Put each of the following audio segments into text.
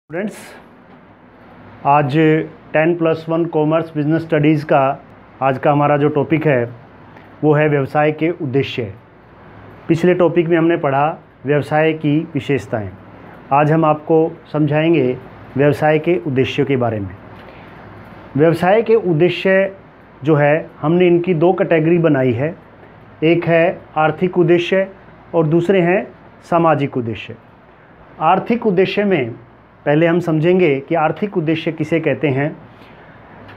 Students, आज 10+1 commerce business studies का आज का हमारा जो टॉपिक है वो है व्यवसाय के उद्देश्य। पिछले टॉपिक में हमने पढ़ा व्यवसाय की विशेषताएं। आज हम आपको समझाएंगे व्यवसाय के उद्देश्यों के बारे में। व्यवसाय के उद्देश्य जो है हमने इनकी दो कैटेगरी बनाई है, एक है आर्थिक उद्देश्य और दूसरे हैं सामाजिक उद्देश्य। आर्थिक उद्देश्य में पहले हम समझेंगे कि आर्थिक उद्देश्य किसे कहते हैं।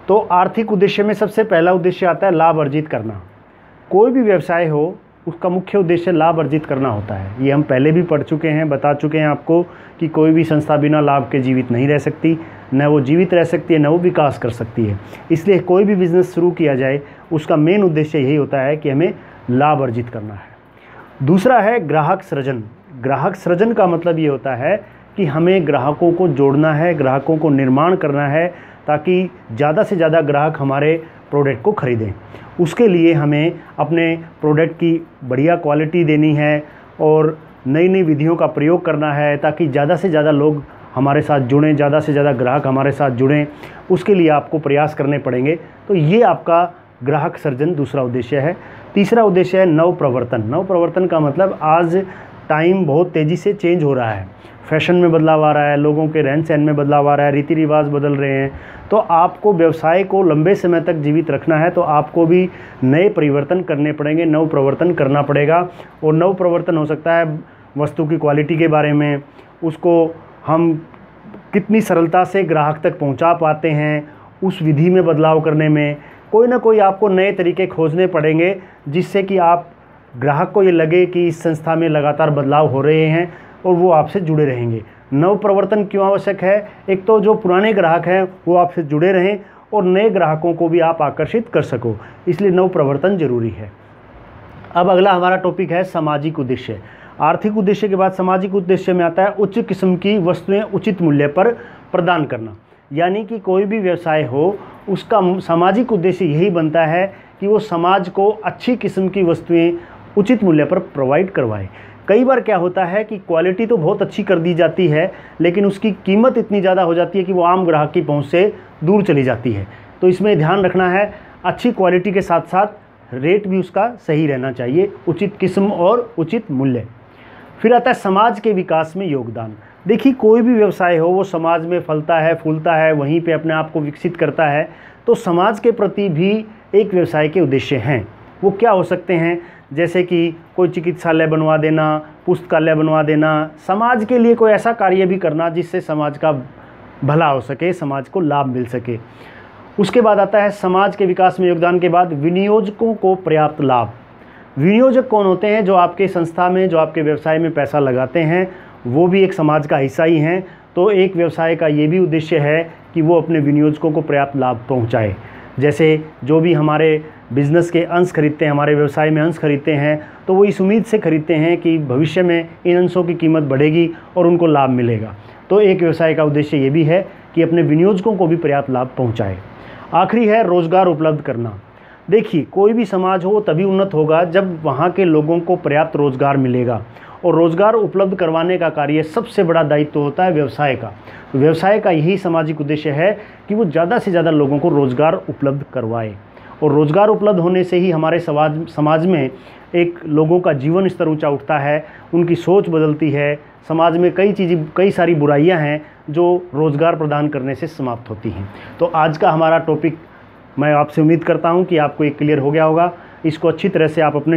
तो आर्थिक उद्देश्य में सबसे पहला उद्देश्य आता है लाभ अर्जित करना। कोई भी व्यवसाय हो उसका मुख्य उद्देश्य लाभ अर्जित करना होता है। ये हम पहले भी पढ़ चुके हैं, बता चुके हैं आपको कि कोई भी संस्था बिना लाभ के जीवित नहीं रह सकती, न वो जीवित रह सकती है न वो विकास कर सकती है। इसलिए कोई भी बिज़नेस शुरू किया जाए उसका मेन उद्देश्य यही होता है कि हमें लाभ अर्जित करना है। दूसरा है ग्राहक सृजन। ग्राहक सृजन का मतलब ये होता है कि हमें ग्राहकों को जोड़ना है, ग्राहकों को निर्माण करना है ताकि ज़्यादा से ज़्यादा ग्राहक हमारे प्रोडक्ट को ख़रीदें। उसके लिए हमें अपने प्रोडक्ट की बढ़िया क्वालिटी देनी है और नई नई विधियों का प्रयोग करना है ताकि ज़्यादा से ज़्यादा लोग हमारे साथ जुड़ें, ज़्यादा से ज़्यादा ग्राहक हमारे साथ जुड़ें। उसके लिए आपको प्रयास करने पड़ेंगे। तो ये आपका ग्राहक सृजन दूसरा उद्देश्य है। तीसरा उद्देश्य है नव प्रवर्तन। नव प्रवर्तन का मतलब आज टाइम बहुत तेज़ी से चेंज हो रहा है, फैशन में बदलाव आ रहा है, लोगों के रहन सहन में बदलाव आ रहा है, रीति रिवाज बदल रहे हैं। तो आपको व्यवसाय को लंबे समय तक जीवित रखना है तो आपको भी नए परिवर्तन करने पड़ेंगे, नव प्रवर्तन करना पड़ेगा। और नव प्रवर्तन हो सकता है वस्तु की क्वालिटी के बारे में, उसको हम कितनी सरलता से ग्राहक तक पहुंचा पाते हैं, उस विधि में बदलाव करने में कोई ना कोई आपको नए तरीके खोजने पड़ेंगे जिससे कि आप ग्राहक को ये लगे कि इस संस्था में लगातार बदलाव हो रहे हैं और वो आपसे जुड़े रहेंगे। नव प्रवर्तन क्यों आवश्यक है? एक तो जो पुराने ग्राहक हैं वो आपसे जुड़े रहें और नए ग्राहकों को भी आप आकर्षित कर सको, इसलिए नव प्रवर्तन जरूरी है। अब अगला हमारा टॉपिक है सामाजिक उद्देश्य। आर्थिक उद्देश्य के बाद सामाजिक उद्देश्य में आता है उच्च किस्म की वस्तुएं उचित मूल्य पर प्रदान करना। यानी कि कोई भी व्यवसाय हो उसका सामाजिक उद्देश्य यही बनता है कि वो समाज को अच्छी किस्म की वस्तुएं उचित मूल्य पर प्रोवाइड करवाए। कई बार क्या होता है कि क्वालिटी तो बहुत अच्छी कर दी जाती है लेकिन उसकी कीमत इतनी ज़्यादा हो जाती है कि वो आम ग्राहक की पहुंच से दूर चली जाती है। तो इसमें ध्यान रखना है, अच्छी क्वालिटी के साथ साथ रेट भी उसका सही रहना चाहिए, उचित किस्म और उचित मूल्य। फिर आता है समाज के विकास में योगदान। देखिए, कोई भी व्यवसाय हो वो समाज में फलता है, फूलता है, वहीं पे अपने आप को विकसित करता है। तो समाज के प्रति भी एक व्यवसाय के उद्देश्य हैं। वो क्या हो सकते हैं? जैसे कि कोई चिकित्सालय बनवा देना, पुस्तकालय बनवा देना, समाज के लिए कोई ऐसा कार्य भी करना जिससे समाज का भला हो सके, समाज को लाभ मिल सके। उसके बाद आता है समाज के विकास में योगदान के बाद विनियोजकों को पर्याप्त लाभ। विनियोजक कौन होते हैं? जो आपके संस्था में, जो आपके व्यवसाय में पैसा लगाते हैं, वो भी एक समाज का हिस्सा ही हैं। तो एक व्यवसाय का ये भी उद्देश्य है कि वो अपने विनियोजकों को पर्याप्त लाभ पहुँचाए। जैसे जो भी हमारे बिज़नेस के अंश खरीदते हैं, हमारे व्यवसाय में अंश खरीदते हैं, तो वो इस उम्मीद से खरीदते हैं कि भविष्य में इन अंशों की कीमत बढ़ेगी और उनको लाभ मिलेगा। तो एक व्यवसाय का उद्देश्य ये भी है कि अपने विनियोजकों को भी पर्याप्त लाभ पहुंचाए। आखिरी है रोज़गार उपलब्ध करना। देखिए, कोई भी समाज हो तभी उन्नत होगा जब वहाँ के लोगों को पर्याप्त रोज़गार मिलेगा, और रोज़गार उपलब्ध करवाने का कार्य सबसे बड़ा दायित्व होता है व्यवसाय का। व्यवसाय का यही सामाजिक उद्देश्य है कि वो ज़्यादा से ज़्यादा लोगों को रोज़गार उपलब्ध करवाए, और रोज़गार उपलब्ध होने से ही हमारे समाज में एक लोगों का जीवन स्तर ऊंचा उठता है, उनकी सोच बदलती है। समाज में कई सारी बुराइयां हैं जो रोज़गार प्रदान करने से समाप्त होती हैं। तो आज का हमारा टॉपिक मैं आपसे उम्मीद करता हूं कि आपको एक क्लियर हो गया होगा। इसको अच्छी तरह से आप अपने